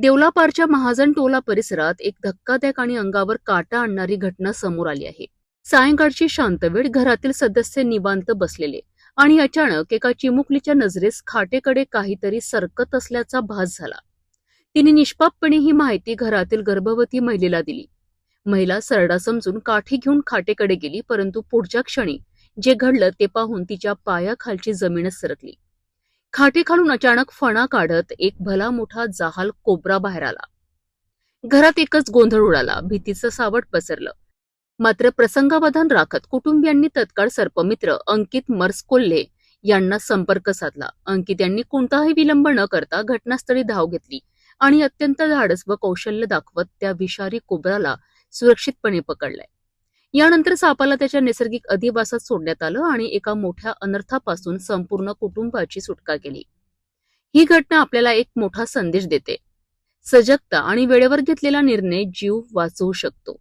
देवलापारच्या महाजन टोला परिसरात एक धक्कादायक आणि अंगावर काटा आणणारी घटना समोर आली आहे. सायंकाळची शांत वेळ, घरातील सदस्य निवांत बसलेले आणि अचानक एका चिमुकलीच्या नजरेस खाटेकडे काहीतरी सरकत असल्याचा भास झाला. तिने निष्पापपणे ही माहिती घरातील गर्भवती महिलेला दिली. महिला सरडा समजून काठी घेऊन खाटेकडे गेली, परंतु पुढच्या क्षणी जे घडलं ते पाहून तिच्या पायाखालची जमीनच सरकली. खाटेखालून अचानक फणा काढत एक भला मोठा जहाल कोब्रा बाहेर आला. घरात एकच गोंधळ उडाला, भीतीचं सावट पसरलं. मात्र प्रसंगावधान राखत कुटुंबियांनी तत्काळ सर्पमित्र अंकित मर्सकोल्हे यांना संपर्क साधला. अंकित यांनी कोणताही विलंब न करता घटनास्थळी धाव घेतली आणि अत्यंत धाडस व कौशल्य दाखवत त्या विषारी कोब्राला सुरक्षितपणे पकडलाय. यानंतर सापाला त्याच्या नैसर्गिक अधिवासात सोडण्यात आलं आणि एका मोठ्या अनर्थापासून संपूर्ण कुटुंबाची सुटका केली. ही घटना आपल्याला एक मोठा संदेश देते. सजगता आणि वेळेवर घेतलेला निर्णय जीव वाचवू शकतो.